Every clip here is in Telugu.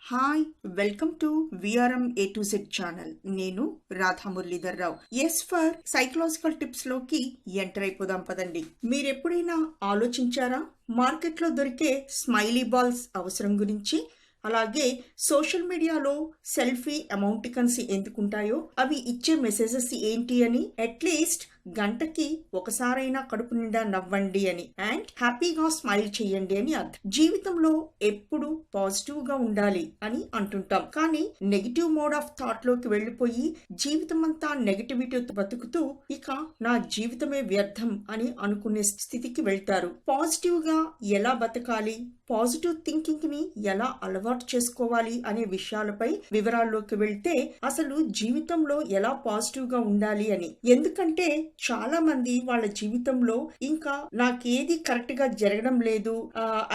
Hi welcome to VRM A to Z channel. నేను Radha Muralidhar Rao. Yes for psychological tips లోకి ఎంటర్ అయిపోదాం పదండి. మీరెప్పుడైనా ఆలోచించారా మార్కెట్లో దొరికే స్మైలీ బాల్స్ అవసరం గురించి? అలాగే సోషల్ మీడియాలో సెల్ఫీ ఎమౌంటికన్స్ ఎందుకుంటాయో, అవి ఇచ్చే మెసేజెస్ ఏంటి అని, అట్లీస్ట్ గంటకి ఒకసారైనా కడుపు నిండా నవ్వండి అని, అండ్ హ్యాపీగా స్మైల్ చేయండి అని అర్థం. జీవితంలో ఎప్పుడు పాజిటివ్ గా ఉండాలి అని అంటుంటాం, కానీ నెగిటివ్ మోడ్ ఆఫ్ థాట్ లోకి వెళ్ళిపోయి జీవితం అంతా నెగిటివిటీతో బతుకుతూ ఇక నా జీవితమే వ్యర్థం అని అనుకునే స్థితికి వెళ్తారు. పాజిటివ్ గా ఎలా బతకాలి, పాజిటివ్ థింకింగ్ ని ఎలా అలవాటు చేసుకోవాలి అనే విషయాలపై వివరాల్లోకి వెళ్తే, అసలు జీవితంలో ఎలా పాజిటివ్ గా ఉండాలి అని. ఎందుకంటే చాలా మంది వాళ్ళ జీవితంలో ఇంకా నాకేది కరెక్ట్ గా జరగడం లేదు,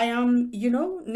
ఐఆమ్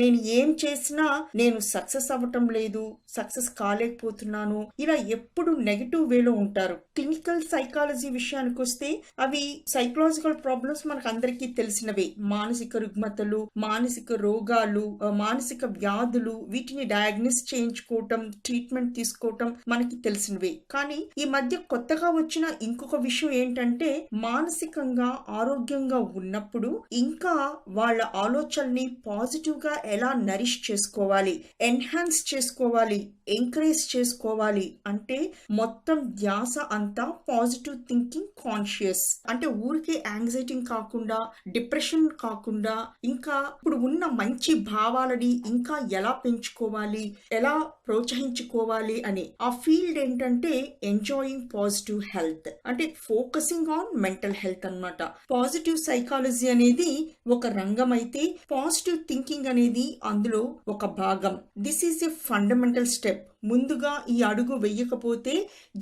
నేను ఏం చేసినా నేను సక్సెస్ అవ్వటం లేదు, సక్సెస్ కాలేకపోతున్నాను, ఇలా ఎప్పుడు నెగిటివ్ వేలో ఉంటారు. క్లినికల్ సైకాలజీ విషయానికి వస్తే అవి సైకలాజికల్ ప్రాబ్లమ్స్ మనకు అందరికీ తెలిసినవే. మానసిక రుగ్మతలు, మానసిక రోగాలు, మానసిక వ్యాధులు, వీటిని డయాగ్నోస్ చేయించుకోవటం, ట్రీట్మెంట్ తీసుకోవటం మనకి తెలిసినవే. కానీ ఈ మధ్య కొత్తగా వచ్చిన ఇంకొక విషయం ఏంటంటే, మానసికంగా ఆరోగ్యంగా ఉన్నప్పుడు ఇంకా వాళ్ళ ఆలోచనల్ని పాజిటివ్ గా ఎలా నరిష్ చేసుకోవాలి, ఎన్హాన్స్ చేసుకోవాలి, ఎంకరేజ్ చేసుకోవాలి అంటే మొత్తం ధ్యాస అంతా పాజిటివ్ థింకింగ్, కాన్షియస్ అంటే ఊరికే యాంగ్జైటీ కాకుండా, డిప్రెషన్ కాకుండా, ఇంకా ఇప్పుడు ఉన్న మంచి భావాలని ఇంకా ఎలా పెంచుకోవాలి, ఎలా ప్రోత్సహించుకోవాలి అని. ఆ ఫీల్డ్ ఏంటంటే ఎంజాయింగ్ పాజిటివ్ హెల్త్, అంటే ఫోకసింగ్ ఆన్ మెంటల్ హెల్త్ అన్నమాట. పాజిటివ్ సైకాలజీ అనేది ఒక రంగం అయితే, పాజిటివ్ థింకింగ్ అనేది అందులో ఒక భాగం. This is a fundamental step. ముందుగా ఈ అడుగు వెయ్యకపోతే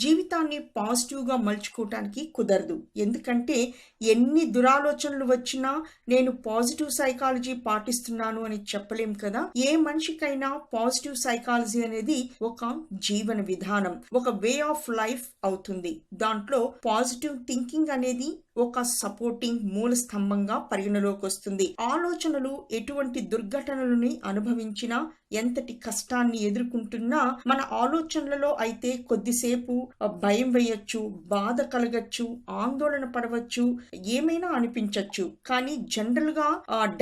జీవితాన్ని పాజిటివ్ గా మలుచుకోవటానికి కుదరదు. ఎందుకంటే ఎన్ని దురాలోచనలు వచ్చినా నేను పాజిటివ్ సైకాలజీ పాటిస్తున్నాను అని చెప్పలేం కదా. ఏ మనిషికైనా పాజిటివ్ సైకాలజీ అనేది ఒక జీవన విధానం, ఒక వే ఆఫ్ లైఫ్ అవుతుంది. దాంట్లో పాజిటివ్ థింకింగ్ అనేది ఒక సపోర్టింగ్ మూల స్తంభంగా పరిగణలోకి వస్తుంది. ఆలోచనలు ఎటువంటి దుర్ఘటనలని అనుభవించినా, ఎంతటి కష్టాన్ని ఎదుర్కొంటున్నా, మన ఆలోచనలలో అయితే కొద్దిసేపు భయం వేయచ్చు, బాధ కలగచ్చు, ఆందోళన పడవచ్చు, ఏమైనా అనిపించచ్చు. కానీ జనరల్ గా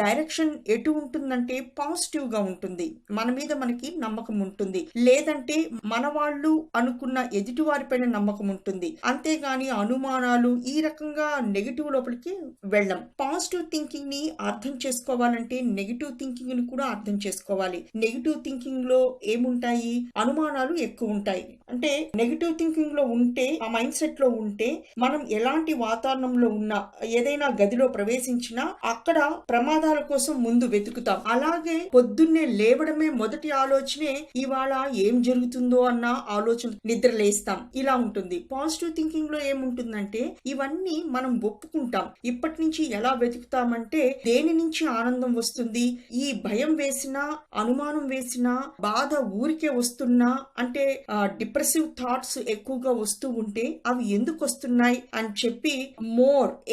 డైరెక్షన్ ఎటు ఉంటుందంటే పాజిటివ్ గా ఉంటుంది. మన మీద మనకి నమ్మకం ఉంటుంది, లేదంటే మన వాళ్ళు అనుకున్న ఎదుటి వారిపైన నమ్మకం ఉంటుంది. అంతేగాని అనుమానాలు, ఈ రకంగా నెగిటివ్ లోపలికి వెళ్ళం. పాజిటివ్ థింకింగ్ ని అర్థం చేసుకోవాలంటే నెగిటివ్ థింకింగ్ ని కూడా అర్థం చేసుకోవాలి. నెగిటివ్ థింకింగ్ లో ఏముంటాయి? అనుమానాలు ఎక్కువ ఉంటాయి. అంటే నెగిటివ్ థింకింగ్ లో ఉంటే, ఆ మైండ్ సెట్ లో ఉంటే, మనం ఎలాంటి వాతావరణంలో ఉన్నా, ఏదైనా గదిలో ప్రవేశించినా అక్కడ ప్రమాదాల కోసం ముందు వెతుకుతాం. అలాగే పొద్దున్నే లేవడమే మొదటి ఆలోచనే ఇవాళ ఏం జరుగుతుందో అన్న ఆలోచన, నిద్ర లేస్తాం, ఇలా ఉంటుంది. పాజిటివ్ థింకింగ్ లో ఏముంటుందంటే ఇవన్నీ మనం ఒప్పుకుంటాం. ఇప్పటి నుంచి ఎలా వెతుకుతామంటే, దేని నుంచి ఆనందం వస్తుంది, ఈ భయం వేసినా, అనుమానం వేసినా, బాధ ఊరికే వస్తున్నా, అంటే డిప్రెసివ్ థాట్స్ ఎక్కువగా వస్తూ ఉంటే అవి ఎందుకు వస్తున్నాయి అని చెప్పి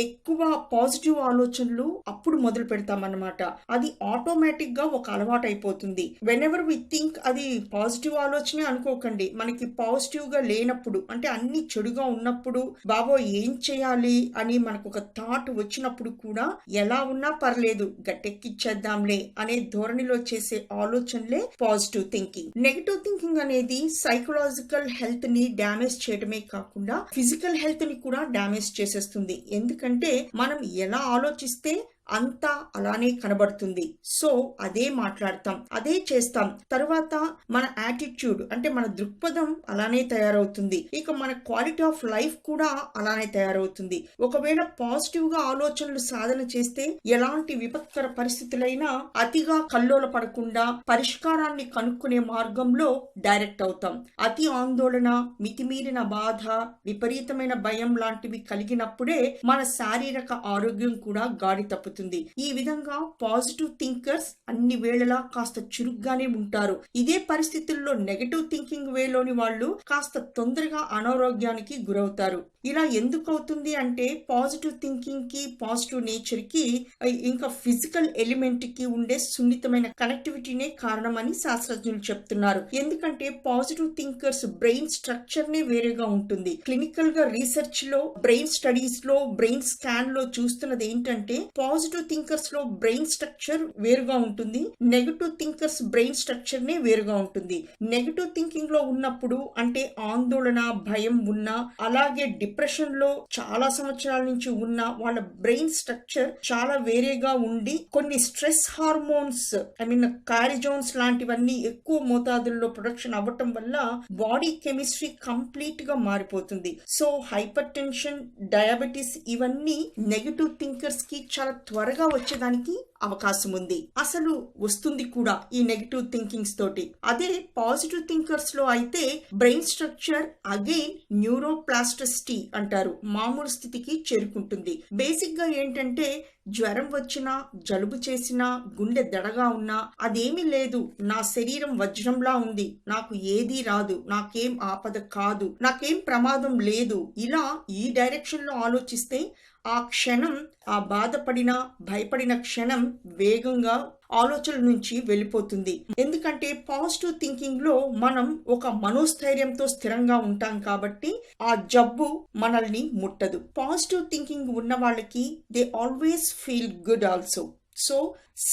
ఎక్కువ పాజిటివ్ ఆలోచనలు అప్పుడు మొదలు పెడతాం అన్నమాట. అది ఆటోమేటిక్ గా ఒక అలవాటు అయిపోతుంది. వెన్ ఎవర్ వి థింక్, అది పాజిటివ్ ఆలోచనే అనుకోకండి, మనకి పాజిటివ్ గా లేనప్పుడు, అంటే అన్ని చెడుగా ఉన్నప్పుడు, బాబో ఏం చేయాలి అని మనకు ఒక థాట్ వచ్చినప్పుడు కూడా ఎలా ఉన్నా పర్లేదు గట్టెక్కిచ్చేద్దాంలే అనే ధోరణిలో చేసే ఆలోచనలే పాజిటివ్ థింకింగ్. నెగిటివ్ థింకింగ్ అనేది సైకలాజికల్ హెల్త్ ని డ్యామేజ్ చేయడమే కాకుండా ఫిజికల్ హెల్త్ ని కూడా డ్యామేజ్ చేసేస్తుంది. ఎందుకంటే మనం ఎలా ఆలోచిస్తే అంతా అలానే కనబడుతుంది. సో అదే మాట్లాడతాం, అదే చేస్తాం. తర్వాత మన యాటిట్యూడ్, అంటే మన దృక్పథం అలానే తయారవుతుంది. ఇక మన క్వాలిటీ ఆఫ్ లైఫ్ కూడా అలానే తయారవుతుంది. ఒకవేళ పాజిటివ్ గా ఆలోచనలు సాధన చేస్తే ఎలాంటి విపత్కర పరిస్థితులైనా అతిగా కల్లోల పడకుండా పరిష్కారాన్ని కనుక్కునే మార్గంలో డైరెక్ట్ అవుతాం. అతి ఆందోళన, మితిమీరిన బాధ, విపరీతమైన భయం లాంటివి కలిగినప్పుడే మన శారీరక ఆరోగ్యం కూడా గాడి తప్పుతుంది. ఏర్పడుతుంది. ఈ విధంగా పాజిటివ్ థింకర్స్ అన్ని వేళలా కాస్త చురుగ్గానే ఉంటారు. ఇదే పరిస్థితుల్లో నెగటివ్ థింకింగ్ వేలోని వాళ్ళు కాస్త తొందరగా అనారోగ్యానికి గురవుతారు. ఇలా ఎందుకు అవుతుంది అంటే పాజిటివ్ థింకింగ్ కి, పాజిటివ్ నేచర్ కి, ఇంకా ఫిజికల్ ఎలిమెంట్ కి ఉండే సున్నితమైన కనెక్టివిటీనే కారణమని శాస్త్రజ్ఞులు చెప్తున్నారు. ఎందుకంటే పాజిటివ్ థింకర్స్ బ్రెయిన్ స్ట్రక్చర్ నే వేరేగా ఉంటుంది. క్లినికల్ గా రీసెర్చ్ లో, బ్రెయిన్ స్టడీస్ లో, బ్రెయిన్ స్కాన్ లో చూస్తున్నది ఏంటంటే పాజిటివ్ థింకర్స్ లో బ్రెయిన్ స్ట్రక్చర్ వేరుగా ఉంటుంది, నెగటివ్ థింకర్స్ బ్రెయిన్ స్ట్రక్చర్ నే వేరుగా ఉంటుంది. నెగటివ్ థింకింగ్ లో ఉన్నప్పుడు అంటే ఆందోళన, భయం ఉన్నా, అలాగే డిప్రెషన్ లో చాలా సంవత్సరాల నుంచి ఉన్న వాళ్ళ బ్రెయిన్ స్ట్రక్చర్ చాలా వేరేగా ఉండి కొన్ని స్ట్రెస్ హార్మోన్స్ కార్టిజోన్స్ లాంటివన్నీ ఎక్కువ మోతాదుల్లో ప్రొడక్షన్ అవ్వటం వల్ల బాడీ కెమిస్ట్రీ కంప్లీట్ గా మారిపోతుంది. సో హైపర్ టెన్షన్, డయాబెటీస్ ఇవన్నీ నెగటివ్ థింకర్స్ కి చాలా త్వరగా వచ్చేదానికి అవకాశం ఉంది. అసలు వస్తుంది కూడా ఈ నెగటివ్ థింకింగ్స్ తోటి. అదే పాజిటివ్ థింకర్స్ లో అయితే బ్రెయిన్ స్ట్రక్చర్ అగైన్ న్యూరోప్లాస్టిసిటీ అంటారు, మామూలు స్థితికి చేరుకుంటుంది. బేసిక్ గా ఏంటంటే జ్వరం వచ్చినా, జలుబు చేసినా, గుండె దడగా ఉన్నా అదేమీ లేదు, నా శరీరం వజ్రంలా ఉంది, నాకు ఏదీ రాదు, నాకేం ఆపద కాదు, నాకేం ప్రమాదం లేదు, ఇలా ఈ డైరెక్షన్ లో ఆలోచిస్తే ఆ క్షణం, ఆ బాధపడిన, భయపడిన క్షణం వేగంగా ఆలోచనల నుంచి వెళ్ళిపోతుంది. ఎందుకంటే పాజిటివ్ థింకింగ్ లో మనం ఒక మనోస్థైర్యంతో స్థిరంగా ఉంటాం కాబట్టి ఆ జబ్బు మనల్ని ముట్టదు. పాజిటివ్ థింకింగ్ ఉన్న వాళ్ళకి they always feel good also. So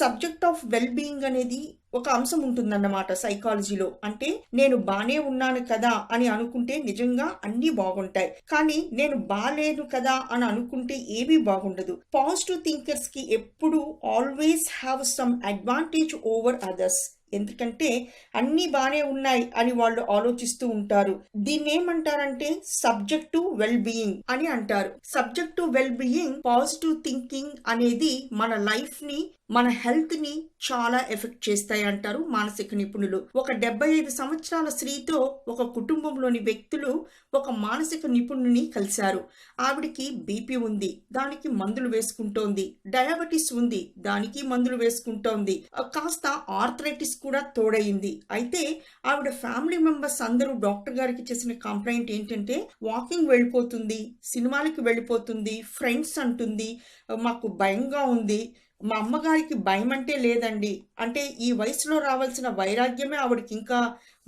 subject of well being అనేది ఒక అంశం ఉంటుందన్నమాట సైకాలజీలో. అంటే నేను బానే ఉన్నాను కదా అని అనుకుంటే నిజంగా అన్ని బాగుంటాయి, కానీ నేను బాలేను కదా అని అనుకుంటే ఏమీ బాగుండదు. పాజిటివ్ థింకర్స్ కి ఎప్పుడు always have some advantage over others. ఎందుకంటే అన్ని బానే ఉన్నాయి అని వాళ్ళు ఆలోచిస్తూ ఉంటారు. దీన్ని ఏమంటారంటే సబ్జెక్ట్ టు వెల్ బీయింగ్ అని అంటారు. Subject to well being, positive thinking అనేది మన లైఫ్ ని, మన హెల్త్ ని చాలా ఎఫెక్ట్ చేస్తాయి అంటారు మానసిక నిపుణులు. ఒక 75 సంవత్సరాల స్త్రీతో ఒక కుటుంబంలోని వ్యక్తులు ఒక మానసిక నిపుణుని కలిశారు. ఆవిడికి బీపీ ఉంది, దానికి మందులు వేసుకుంటోంది, డయాబెటీస్ ఉంది, దానికి మందులు వేసుకుంటోంది, కాస్త ఆర్థరైటిస్ కూడా తోడయింది. అయితే ఆవిడ ఫ్యామిలీ మెంబర్స్ అందరూ డాక్టర్ గారికి చేసిన కంప్లైంట్ ఏంటంటే వాకింగ్ వెళ్ళిపోతుంది, సినిమాలకి వెళ్ళిపోతుంది, ఫ్రెండ్స్ అంటుంది, మాకు భయంగా ఉంది, మా అమ్మగారికి భయం అంటే లేదండి, అంటే ఈ వయసులో రావాల్సిన వైరాగ్యమే ఆవిడకి ఇంకా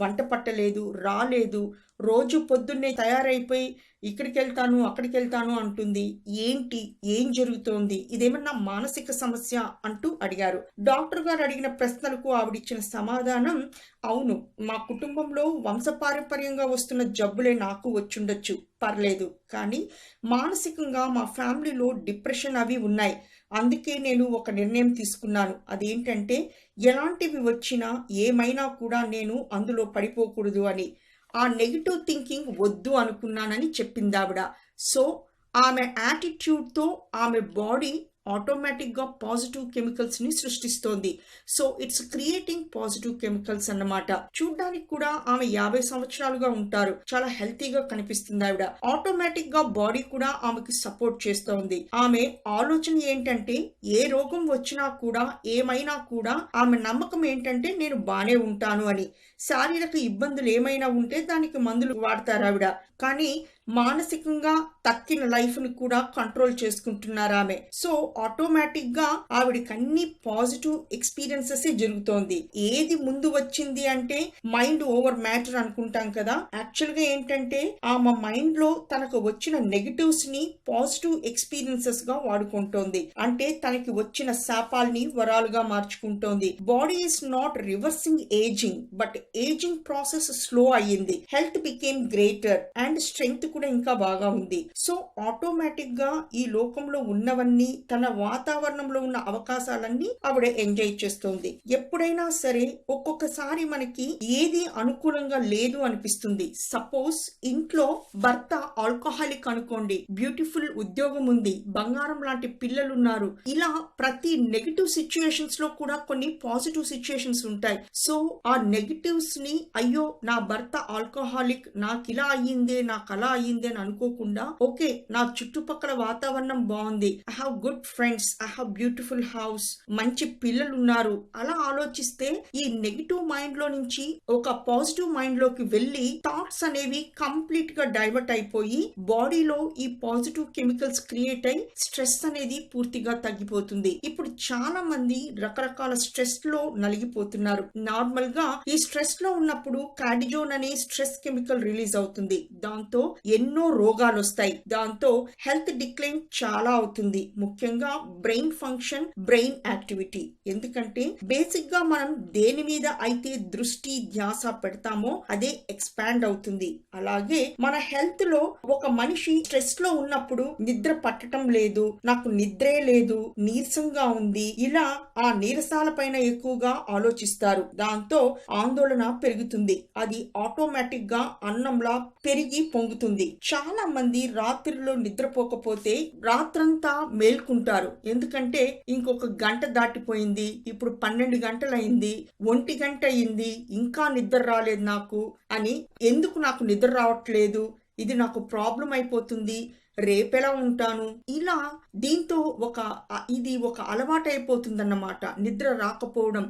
వంట పట్టలేదు, రాలేదు, రోజు పొద్దున్నే తయారైపోయి ఇక్కడికి వెళ్తాను, అక్కడికి వెళ్తాను అంటుంది. ఏంటి, ఏం జరుగుతోంది, ఇదేమన్నా మానసిక సమస్య అంటూ అడిగారు. డాక్టర్ గారు అడిగిన ప్రశ్నలకు ఆవిడిచ్చిన సమాధానం, అవును, మా కుటుంబంలో వంశపారంపర్యంగా వస్తున్న జబ్బులే నాకు వచ్చుండొచ్చు, పర్లేదు, కానీ మానసికంగా మా ఫ్యామిలీలో డిప్రెషన్ అవి ఉన్నాయి, అందుకే నేను ఒక నిర్ణయం తీసుకున్నాను. అదేంటంటే ఎలాంటివి వచ్చినా, ఏమైనా కూడా నేను అందులో పడిపోకూడదు అని. ఆ నెగిటివ్ థింకింగ్ వద్దు అనుకున్నానని చెప్పింది ఆవిడ. సో ఆమె యాటిట్యూడ్తో ఆమె బాడీ ఆటోమేటిక్గా పాజిటివ్ కెమికల్స్ ని సృష్టిస్తోంది. So it's creating positive chemicals అన్నమాట. చూడ్డానికి కూడా ఆమె 50 సంవత్సరాలుగా ఉంటారు, చాలా హెల్తీగా కనిపిస్తుంది ఆవిడ. ఆటోమేటిక్ గా బాడీ కూడా ఆమెకి సపోర్ట్ చేస్తోంది. ఆమె ఆలోచన ఏంటంటే ఏ రోగం వచ్చినా కూడా, ఏమైనా కూడా ఆమె నమ్మకం ఏంటంటే నేను బానే ఉంటాను అని. శారీరక ఇబ్బందులు ఏమైనా ఉంటే దానికి మందులు వాడతారు ఆవిడ, కానీ మానసికంగా తక్కిన లైఫ్ ని కూడా కంట్రోల్ చేసుకుంటున్నారు ఆమె. సో ఆటోమేటిక్ గా ఆవిడకి అన్ని పాజిటివ్ ఎక్స్పీరియన్సెస్ జరుగుతోంది. ఏది ముందు వచ్చింది అంటే మైండ్ ఓవర్ మ్యాటర్ అనుకుంటాం కదా, యాక్చువల్ గా ఏంటంటే ఆమె మైండ్ లో తనకు వచ్చిన నెగటివ్స్ ని పాజిటివ్ ఎక్స్పీరియన్సెస్ గా వాడుకుంటోంది. అంటే తనకి వచ్చిన శాపాల్ని వరాలుగా మార్చుకుంటోంది. Body is not reversing ageing, but ageing process slow అయ్యింది. Health became greater and strength కూడా ఇంకా బాగా ఉంది. సో ఆటోమేటిక్ గా ఈ లోకంలో ఉన్నవన్నీ, తన వాతావరణంలో ఉన్న అవకాశాలన్నీ ఆవిడ ఎంజాయ్ చేస్తోంది. ఎప్పుడైనా సరే ఒక్కొక్కసారి మనకి ఏది అనుకూలంగా లేదు అనిపిస్తుంది. సపోజ్ ఇంట్లో భర్త ఆల్కహాలిక్ అనుకోండి, బ్యూటిఫుల్ ఉద్యోగం ఉంది, బంగారం లాంటి పిల్లలు ఉన్నారు, ఇలా ప్రతి నెగిటివ్ సిచ్యుయేషన్స్ లో కూడా కొన్ని పాజిటివ్ సిచ్యుయేషన్స్ ఉంటాయి. సో ఆ నెగిటివ్ ఇష్యూస్ ని అయ్యో నా భర్త ఆల్కహాలిక్, నాకు ఇలా అయ్యిందే, నాకు అలా అయ్యిందే అని అనుకోకుండా, ఓకే నా చుట్టుపక్కల వాతావరణం బాగుంది, I have good friends, I have beautiful house, మంచి పిల్లలు ఉన్నారు, అలా ఆలోచిస్తే ఈ నెగిటివ్ మైండ్ లో నుంచి ఒక పాజిటివ్ మైండ్ లోకి వెళ్ళి థాట్స్ అనేవి కంప్లీట్ గా డైవర్ట్ అయిపోయి బాడీలో ఈ పాజిటివ్ కెమికల్స్ క్రియేట్ అయి స్ట్రెస్ అనేది పూర్తిగా తగ్గిపోతుంది. ఇప్పుడు చాలా మంది రకరకాల స్ట్రెస్ లో నలిగిపోతున్నారు. నార్మల్ గా ఈ స్ట్రెస్ లో ఉన్నప్పుడు కార్టిజోన్ అనే స్ట్రెస్ కెమికల్ రిలీజ్ అవుతుంది. దాంతో ఎన్నో రోగాలు వస్తాయి. దాంతో హెల్త్ డిక్లైన్ చాలా అవుతుంది. ముఖ్యంగా బ్రెయిన్ ఫంక్షన్, బ్రెయిన్ యాక్టివిటీ. ఎందుకంటే బేసిక్ గా మనం దేని మీద అయితే దృష్టి ధ్యాస పెడతామో అదే ఎక్స్పాండ్ అవుతుంది. అలాగే మన హెల్త్ లో ఒక మనిషి స్ట్రెస్ లో ఉన్నప్పుడు నిద్ర పట్టడం లేదు, నాకు నిద్రే లేదు, నీరసంగా ఉంది, ఇలా ఆ నీరసాల పైన ఎక్కువగా ఆలోచిస్తారు. దాంతో ఆందోళన పెరుగుతుంది. అది ఆటోమేటిక్ గా అన్నంలా పెరిగి పొంగుతుంది. చాలా మంది రాత్రిలో నిద్రపోకపోతే రాత్రంతా మేల్కుంటారు. ఎందుకంటే ఇంకొక గంట దాటిపోయింది, ఇప్పుడు 12 గంటలైంది, 1 గంట అయింది, ఇంకా నిద్ర రాలేదు నాకు అని, ఎందుకు నాకు నిద్ర రావట్లేదు, ఇది నాకు ప్రాబ్లం అయిపోతుంది, రేపెలా ఉంటాను, ఇలా దీంతో ఇది ఒక అలవాటు అయిపోతుందన్నమాట. నిద్ర రాకపోవడం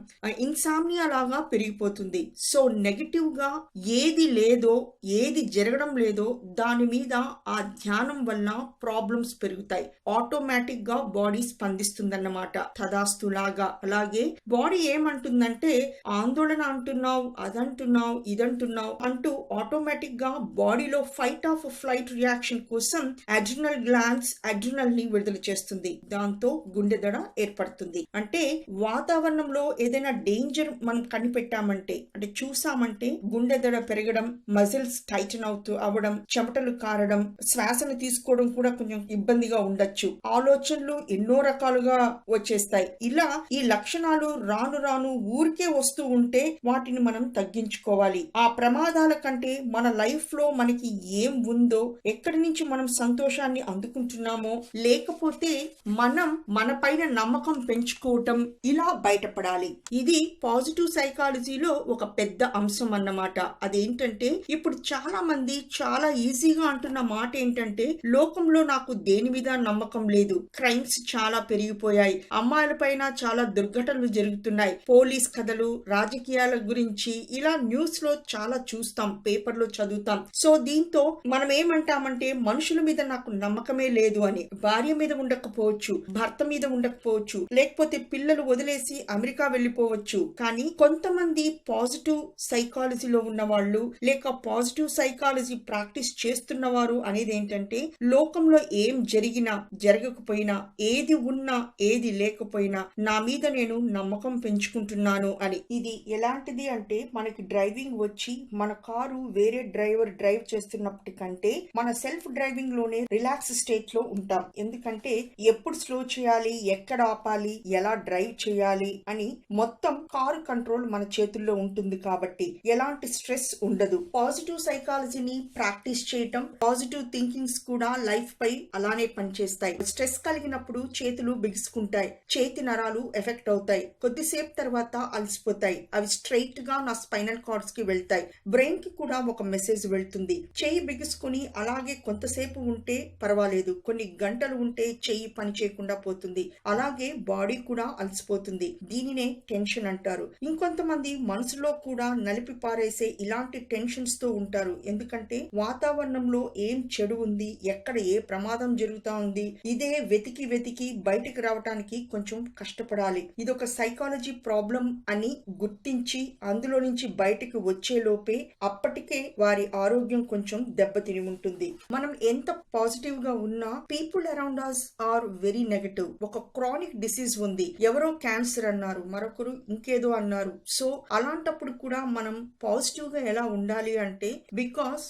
ఇన్సామ్నియా లాగా పెరిగిపోతుంది. సో నెగటివ్ గా ఏది లేదో, ఏది జరగడం లేదో దాని మీద ఆ ధ్యానం వల్ల ప్రాబ్లమ్స్ పెరుగుతాయి. ఆటోమేటిక్ గా బాడీ స్పందిస్తుందన్నమాట, తదాస్తు లాగా. అలాగే బాడీ ఏమంటుందంటే ఆందోళన అంటున్నావు, అదంటున్నావు, ఇదంటున్నావు అంటూ ఆటోమేటిక్ గా బాడీలో ఫైట్ ఆఫ్ ఫ్లైట్ రియాక్షన్ కోసం అడ్రినల్ గ్లాండ్స్ అడ్రినల్ ని విడుదల చేస్తుంది. దాంతో గుండె దడ ఏర్పడుతుంది. అంటే వాతావరణంలో ఏదైనా డేంజర్ మనం కనిపెట్టామంటే, అంటే చూసామంటే గుండె దడ పెరగడం, మజిల్స్ టైటన్ అవ్వడం, చెమటలు కారడం, శ్వాసను తీసుకోవడం కూడా కొంచెం ఇబ్బందిగా ఉండొచ్చు, ఆలోచనలు ఎన్నో రకాలుగా వచ్చేస్తాయి. ఇలా ఈ లక్షణాలు రాను రాను ఊరికే వస్తూ ఉంటే వాటిని మనం తగ్గించుకోవాలి. ఆ ప్రమాదాల కంటే మన లైఫ్ లో మనకి ఏం ఉందో, ఎక్కడి నుంచి మనం సంతోషాన్ని అందుకుంటున్నామో, లేకపోతే మనం మన పైన నమ్మకం పెంచుకోవటం, ఇలా బయటపడాలి. ఇది పాజిటివ్ సైకాలజీలో ఒక పెద్ద అంశం అన్నమాట. అదేంటంటే ఇప్పుడు చాలా మంది చాలా ఈజీగా అంటున్న మాట ఏంటంటే, లోకంలో నాకు దేని మీద నమ్మకం లేదు, క్రైమ్స్ చాలా పెరిగిపోయాయి, అమ్మాయిల పైన చాలా దుర్ఘటనలు జరుగుతున్నాయి, పోలీస్ కథలు, రాజకీయాల గురించి ఇలా న్యూస్ లో చాలా చూస్తాం, పేపర్లో చదువుతాం. సో దీంతో మనం ఏమంటామంటే మనుషుల మీద నాకు నమ్మకమే లేదు అని. భార్య మీద ఉండకపోవచ్చు, భర్త మీద ఉండకపోవచ్చు, లేకపోతే పిల్లలు వదిలేసి అమెరికా వెళ్ళిపోవచ్చు. కానీ కొంతమంది పాజిటివ్ సైకాలజీలో ఉన్న వాళ్ళు, లేక పాజిటివ్ సైకాలజీ ప్రాక్టీస్ చేస్తున్నవారు అనేది ఏంటంటే, లోకంలో ఏం జరిగినా జరగకపోయినా, ఏది ఉన్నా ఏది లేకపోయినా నా మీద నేను నమ్మకం పెంచుకుంటున్నాను అని. ఇది ఎలాంటిది అంటే, మనకి డ్రైవింగ్ వచ్చి మన కారు వేరే డ్రైవర్ డ్రైవ్ చేస్తున్నప్పటికంటే మన సెల్ఫ్ డ్రైవింగ్ లోనే రిలాక్స్ స్టేట్ లో ఉంటాం. ఎందుకంటే ఎప్పుడు స్లో చేయాలి, ఎక్కడ ఆపాలి, ఎలా డ్రైవ్ చేయాలి అని మొత్తం కారు కంట్రోల్ మన చేతుల్లో ఉంటుంది. కాబట్టి ఎలాంటి స్ట్రెస్ ఉండదు. పాజిటివ్ సైకాలజీని ప్రాక్టీస్ చేయటం, పాజిటివ్ థింకింగ్స్ కూడా లైఫ్ పై అలానే పనిచేస్తాయి. స్ట్రెస్ కలిగినప్పుడు చేతులు బిగుసుకుంటాయి, చేతి నరాలు ఎఫెక్ట్ అవుతాయి, కొద్దిసేపు తర్వాత అలసిపోతాయి, అవి స్ట్రైట్ గా నా స్పైనల్ కార్డ్స్ కి వెళ్తాయి, బ్రెయిన్ కి కూడా ఒక మెసేజ్ వెళ్తుంది. చేయి బిగుసుకుని అలాగే కొంతసేపు ఉంటే పర్వాలేదు, కొన్ని గంటలు ఉంటే చెయ్యి పని చేయకుండా పోతుంది. అలాగే బాడీ కూడా అలసిపోతుంది. దీనినే టెన్షన్ అంటారు. ఇంకొంతమంది మనసులో కూడా నలిపి పారేసే ఇలాంటి టెన్షన్స్ తో ఉంటారు. ఎందుకంటే వాతావరణంలో ఏం చెడు ఉంది, ఎక్కడ ఏ ప్రమాదం జరుగుతా ఉంది, ఇదే వెతికి వెతికి బయటికి రావటానికి కొంచెం కష్టపడాలి. ఇదొక సైకాలజీ ప్రాబ్లం అని గుర్తించి అందులో నుంచి బయటికి వచ్చే లోపే అప్పటికే వారి ఆరోగ్యం కొంచెం దెబ్బతిని ఉంటుంది. మనం ఎంత పాజిటివ్ గా ఉన్నా people around us are very negative. ఒక క్రానిక్ డిసీజ్ ఉంది, ఎవరో క్యాన్సర్ అన్నారు, మరొకరు ఇంకేదో అన్నారు. సో అలాంటప్పుడు కూడా మనం పాజిటివ్ గా ఎలా ఉండాలి అంటే, because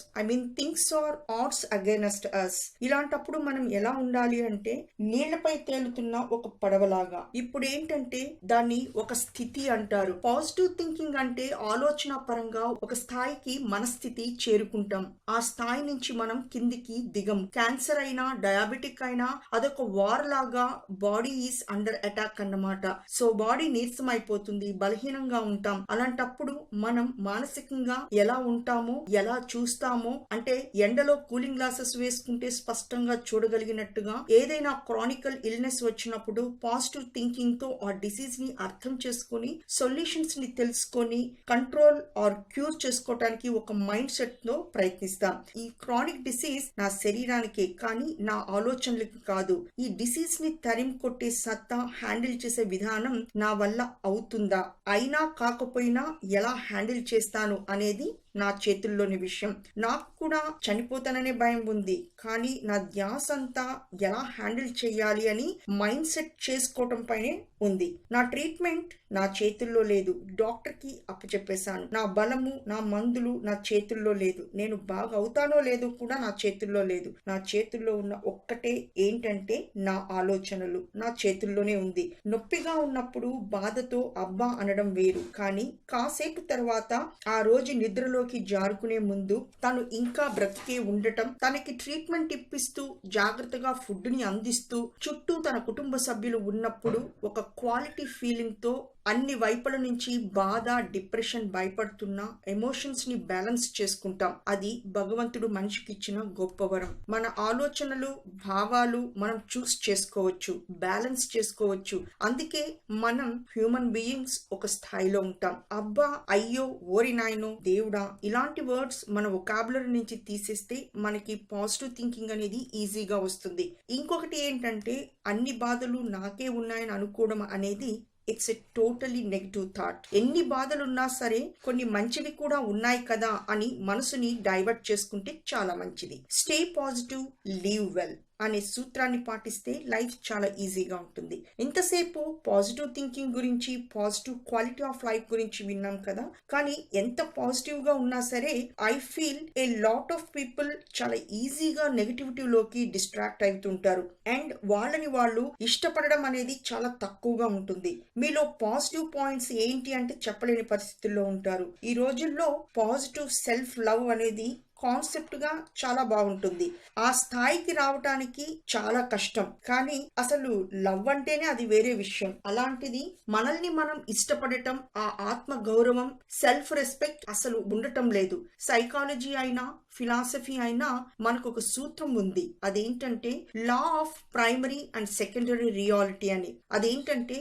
things are odds against us. ఇలాంటప్పుడు మనం ఎలా ఉండాలి అంటే, నీళ్లపై తేలుతున్న ఒక పడవలాగా. ఇప్పుడు ఏంటంటే దాన్ని ఒక స్థితి అంటారు. పాజిటివ్ థింకింగ్ అంటే ఆలోచన పరంగా ఒక స్థాయికి మనస్థితి చేరుకుంటాం. ఆ స్థాయి నుంచి మనం కిందికి దిగం. క్యాన్సర్ అయినా, డయాబెటిక్ అయినా, అదొక వార్ లాగా బాడీ ఈస్ అండర్ అటాక్ అన్నమాట. సో బాడీ నీరసం అయిపోతుంది, బలహీనంగా ఉంటాం. అలాంటప్పుడు మనం మానసికంగా ఎలా ఉంటామో, ఎలా చూస్తామో, అంటే ఎండలో కూలింగ్ గ్లాసెస్ వేసుకుంటే స్పష్టంగా చూడగలిగినట్టుగా ఏదైనా క్రానికల్ ఇల్నెస్ వచ్చినప్పుడు పాజిటివ్ థింకింగ్ తో ఆ డిసీజ్ ని అర్థం చేసుకుని సొల్యూషన్స్ ని తెలుసుకొని కంట్రోల్ ఆర్ క్యూర్ చేసుకోవటానికి ఒక మైండ్ సెట్ తో ప్రయత్నిస్తాం. ఈ క్రానిక్ డిసీజ్ నా శరీరానికే కానీ నా ఆలోచనలకి కాదు. ఈ డిసీజ్ ని తరిం కొట్టే సత్తా, హ్యాండిల్ చేసే విధానం నా వల్ల అవుతుందా, అయినా కాకపోయినా ఎలా హ్యాండిల్ చేస్తాను అనేది నా చేతుల్లోని విషయం. నాకు కూడా చనిపోతాననే భయం ఉంది, కానీ నా ధ్యాస అంతా ఎలా హ్యాండిల్ చేయాలి అని మైండ్ సెట్ చేసుకోవటం పైనే ఉంది. నా ట్రీట్మెంట్ నా చేతుల్లో లేదు, డాక్టర్ కి అప్పచెప్పేశాను. నా బలము, నా మందులు నా చేతుల్లో లేదు. నేను బాగా అవుతానో లేదో కూడా నా చేతుల్లో లేదు. నా చేతుల్లో ఉన్న ఒక్కటే ఏంటంటే నా ఆలోచనలు నా చేతుల్లోనే ఉంది. నొప్పిగా ఉన్నప్పుడు బాధతో అబ్బా అనడం వేరు, కానీ కాసేపు తర్వాత ఆ రోజు నిద్రలోకి జారుకునే ముందు తను ఇంకా బ్రతికే ఉండటం, తనకి ట్రీట్మెంట్ ఇప్పిస్తూ జాగ్రత్తగా ఫుడ్ ని అందిస్తూ చుట్టూ తన కుటుంబ సభ్యులు ఉన్నప్పుడు ఒక క్వాలిటీ ఫీలింగ్ తో అన్ని వైపుల నుంచి బాధ, డిప్రెషన్, భయపడుతున్న ఎమోషన్స్ ని బ్యాలెన్స్ చేసుకుంటాం. అది భగవంతుడు మనిషికి ఇచ్చిన గొప్ప వరం. మన ఆలోచనలు, భావాలు మనం చూస్ చేసుకోవచ్చు, బ్యాలెన్స్ చేసుకోవచ్చు. అందుకే మనం హ్యూమన్ బీయింగ్స్ ఒక స్థాయిలో ఉంటాం. అబ్బా, అయ్యో, ఓరి నాయనో, దేవుడా ఇలాంటి వర్డ్స్ మన వొకాబులరీ నుంచి తీసేస్తే మనకి పాజిటివ్ థింకింగ్ అనేది ఈజీగా వస్తుంది. ఇంకొకటి ఏంటంటే అన్ని బాధలు నాకే ఉన్నాయని అనుకోవడం అనేది it's a totally negative thought. ఎన్ని బాధలున్నా సరే కొన్ని మంచివి కూడా ఉన్నాయి కదా అని మనసుని డైవర్ట్ చేసుకుంటే చాలా మంచిది. స్టే పాజిటివ్, లివ్ వెల్ అనే సూత్రాన్ని పాటిస్తే లైఫ్ చాలా ఈజీగా ఉంటుంది. ఇంతసేపు పాజిటివ్ థింకింగ్ గురించి, పాజిటివ్ క్వాలిటీ ఆఫ్ లైఫ్ గురించి విన్నాం కదా, కానీ ఎంత పాజిటివ్ గా ఉన్నా సరే I feel a lot of people చాలా ఈజీగా నెగటివిటీలోకి డిస్ట్రాక్ట్ అవుతుంటారు అండ్ వాళ్ళని వాళ్ళు ఇష్టపడడం అనేది చాలా తక్కువగా ఉంటుంది. మీలో పాజిటివ్ పాయింట్స్ ఏంటి అంటే చెప్పలేని పరిస్థితుల్లో ఉంటారు. ఈ రోజుల్లో పాజిటివ్ సెల్ఫ్ లవ్ అనేది కాన్సెప్ట్ గా చాలా బాగుంటుంది. ఆ స్థాయికి రావటానికి చాలా కష్టం, కానీ అసలు లవ్ అంటేనే అది వేరే విషయం. అలాంటిది మనల్ని మనం ఇష్టపడటం, ఆ ఆత్మ గౌరవం, సెల్ఫ్ రెస్పెక్ట్ అసలు ఉండటం లేదు. సైకాలజీ అయినా ఫిలాసఫీ అయినా మనకు ఒక సూత్రం ఉంది. అదేంటంటే law of primary and secondary reality అని. అదేంటంటే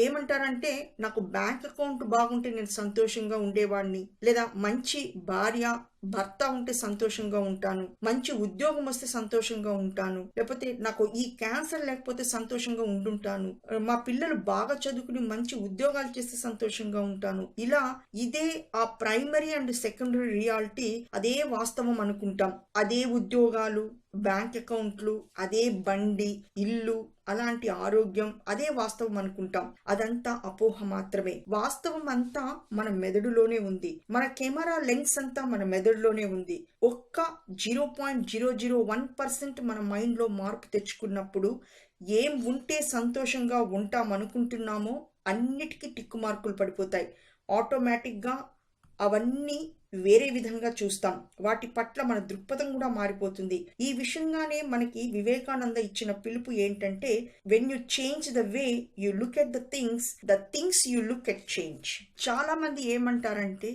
ఏమంటారంటే నాకు బ్యాంక్ అకౌంట్ బాగుంటే నేను సంతోషంగా ఉండేవాడిని, లేదా మంచి భార్య భర్త ఉంటే సంతోషంగా ఉంటాను, మంచి ఉద్యోగం వస్తే సంతోషంగా ఉంటాను, లేకపోతే నాకు ఈ క్యాన్సర్ లేకపోతే సంతోషంగా ఉండుంటాను, మా పిల్లలు బాగా చదువుకుని మంచి ఉద్యోగాలు చేస్తే సంతోషంగా ఉంటాను. ఇలా ఇదే ఆ ప్రైమరీ అండ్ సెకండరీ రియాలిటీ. అదే వాస్తవం అనుకుంటాం. అదే ఉద్యోగాలు, బ్యాంక్ అకౌంట్లు, అదే బండి, ఇల్లు, అలాంటి ఆరోగ్యం, అదే వాస్తవం అనుకుంటాం. అదంతా అపోహ మాత్రమే. వాస్తవం అంతా మన మెదడులోనే ఉంది. మన కెమెరా లెన్స్ అంతా మన మెదడులోనే ఉంది. ఒక్క 0.001% మన మైండ్ లో మార్పు తెచ్చుకున్నప్పుడు ఏం ఉంటే సంతోషంగా ఉంటాం అనుకుంటున్నామో అన్నిటికీ టిక్కు మార్కులు పడిపోతాయి. ఆటోమేటిక్ గా అవన్నీ వేరే విధంగా చూస్తాం. వాటి పట్ల మన దృక్పథం కూడా మారిపోతుంది. ఈ విషయంగానే మనకి వివేకానంద ఇచ్చిన పిలుపు ఏంటంటే when you change the way you look at the things you look at change. చాలా మంది ఏమంటారంటే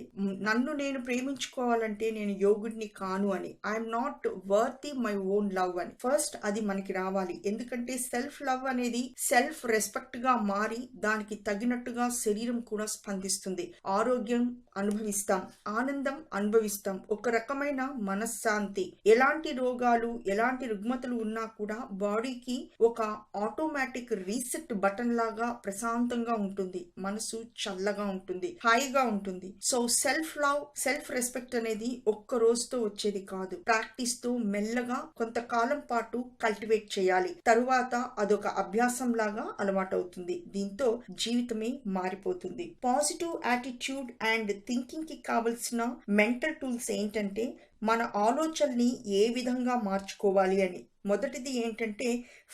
నన్ను నేను ప్రేమించుకోవాలంటే నేను యోగుడిని కాను అని, I'm not worthy my own love అని. ఫస్ట్ అది మనకి రావాలి. ఎందుకంటే సెల్ఫ్ లవ్ అనేది సెల్ఫ్ రెస్పెక్ట్ గా మారి దానికి తగినట్టుగా శరీరం కూడా స్పందిస్తుంది. ఆరోగ్యం అనుభవిస్తాం, ఆనందం అనుభవిస్తాం, ఒక రకమైన మనశ్శాంతి. ఎలాంటి రోగాలు, ఎలాంటి రుగ్మతలు ఉన్నా కూడా బాడీకి ఒక ఆటోమేటిక్ రీసెట్ బటన్ లాగా ప్రశాంతంగా ఉంటుంది. మనసు చల్లగా ఉంటుంది, హాయిగా ఉంటుంది. So self love, self respect అనేది ఒక్క రోజుతో వచ్చేది కాదు. ప్రాక్టీస్ తో మెల్లగా కొంతకాలం పాటు కల్టివేట్ చేయాలి. తరువాత అదొక అభ్యాసం లాగా అలవాటవుతుంది. దీంతో జీవితమే మారిపోతుంది. పాజిటివ్ యాటిట్యూడ్ అండ్ థింకింగ్ కి కావలసిన మెంటల్ టూల్స్ ఏంటంటే మన ఆలోచనని ఏ విధంగా మార్చుకోవాలి అని. మొదటిది ఏంటంటే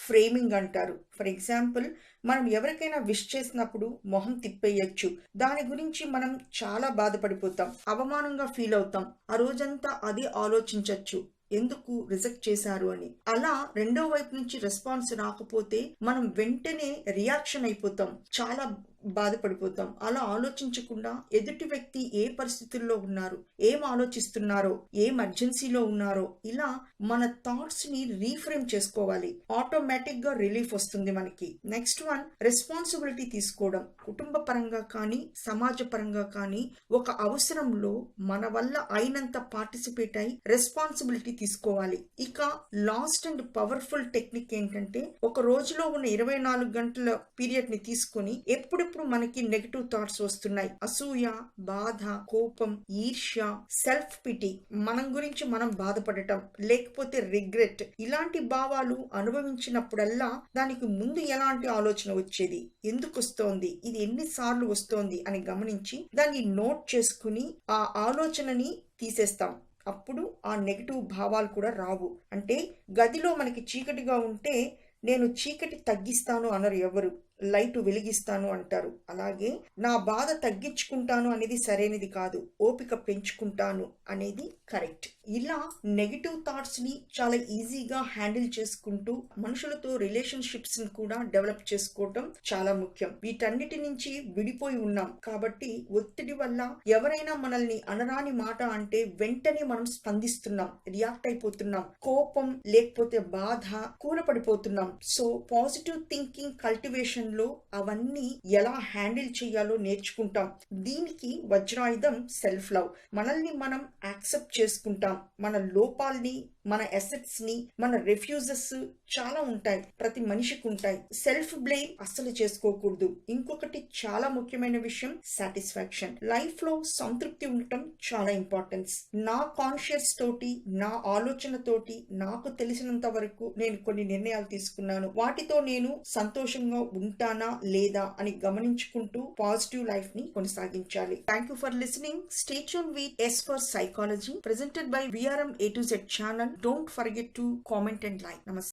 ఫ్రేమింగ్ అంటారు. ఫర్ ఎగ్జాంపుల్, మనం ఎవరికైనా విష్ చేసినప్పుడు మొహం తిప్పేయచ్చు. దాని గురించి మనం చాలా బాధపడిపోతాం, అవమానంగా ఫీల్ అవుతాం. ఆ రోజంతా అదే ఆలోచించవచ్చు. ఎందుకు రిజెక్ట్ చేశారు అని. అలా రెండో వైపు నుంచి రెస్పాన్స్ రాకపోతే మనం వెంటనే రియాక్షన్ అయిపోతాం, చాలా బాధపడిపోతాం. అలా ఆలోచించకుండా ఎదుటి వ్యక్తి ఏ పరిస్థితుల్లో ఉన్నారు, ఏం ఆలోచిస్తున్నారో, ఏ ఎమర్జెన్సీలో ఉన్నారో, ఇలా మన థాట్స్ ని రీఫ్రేమ్ చేసుకోవాలి. ఆటోమేటిక్ గా రిలీఫ్ వస్తుంది మనకి. నెక్స్ట్ వన్, రెస్పాన్సిబిలిటీ తీసుకోవడం. కుటుంబ పరంగా కానీ సమాజ పరంగా కానీ ఒక అవసరంలో మన వల్ల అయినంత పార్టిసిపేట్ అయి రెస్పాన్సిబిలిటీ తీసుకోవాలి. ఇక లాస్ట్ అండ్ పవర్ఫుల్ టెక్నిక్ ఏంటంటే, ఒక రోజులో ఉన్న 24 గంటల పీరియడ్ ని తీసుకొని ఎప్పుడెప్పుడు మనకి నెగటివ్ థాట్స్ వస్తున్నాయి, అసూయ, బాధ, కోపం, ఈర్ష్య, సెల్ఫ్ పిటి, మనం గురించి మనం బాధపడటం, లేకపోతే రిగ్రెట్, ఇలాంటి భావాలు అనుభవించినప్పుడల్లా దానికి ముందు ఎలాంటి ఆలోచన వచ్చేది, ఎందుకు వస్తోంది, ఇది ఎన్నిసార్లు వస్తోంది అని గమనించి దాన్ని నోట్ చేసుకుని ఆ ఆలోచనని తీసేస్తాం. అప్పుడు ఆ నెగటివ్ భావాలు కూడా రావు. అంటే గదిలో మనకి చీకటిగా ఉంటే నేను చీకటి తగ్గిస్తాను అనరు ఎవరు, లైట్ వెలిగిస్తాను అంటారు. అలాగే నా బాధ తగ్గించుకుంటాను అనేది సరైనది కాదు, ఓపిక పెంచుకుంటాను అనేది కరెక్ట్. ఇలా నెగిటివ్ థాట్స్ ని చాలా ఈజీగా హ్యాండిల్ చేసుకుంటూ మనుషులతో రిలేషన్షిప్స్ ని కూడా డెవలప్ చేసుకోవటం చాలా ముఖ్యం. వీటన్నిటి నుంచి విడిపోయి ఉన్నాం కాబట్టి ఒత్తిడి వల్ల ఎవరైనా మనల్ని అనరాని మాట అంటే వెంటనే మనం స్పందిస్తున్నాం, రియాక్ట్ అయిపోతున్నాం, కోపం లేకపోతే బాధ కూలపడిపోతున్నాం. సో పాజిటివ్ థింకింగ్ కల్టివేషన్ లో అవన్నీ ఎలా హ్యాండిల్ చేయాలో నేర్చుకుంటాం. దీనికి వజ్రాయుధం సెల్ఫ్ లవ్. మనల్ని మనం యాక్సెప్ట్ చేసుకుంటాం. మన లోపాల్ని, మన అసెట్స్ ని, మన రిఫ్యూజెస్ చాలా ఉంటాయి, ప్రతి మనిషికి ఉంటాయి. సెల్ఫ్ బ్లేమ్ అస్సలు చేసుకోకూడదు. ఇంకొకటి చాలా ముఖ్యమైన విషయం, సాటిస్ఫాక్షన్. లైఫ్ లో సంతృప్తి ఉండటం చాలా ఇంపార్టెన్స్. నా కాన్షియస్ తోటి, నా ఆలోచన తోటి నాకు తెలిసినంత వరకు నేను కొన్ని నిర్ణయాలు తీసుకున్నాను. వాటితో నేను సంతోషంగా ఉంటానా లేదా అని గమనించుకుంటూ పాజిటివ్ లైఫ్ ని కొనసాగించాలి. Thank you for listening. Stay tuned with S for Psychology, presented by VRM A to Z channel. Don't forget to comment and like. Namaste.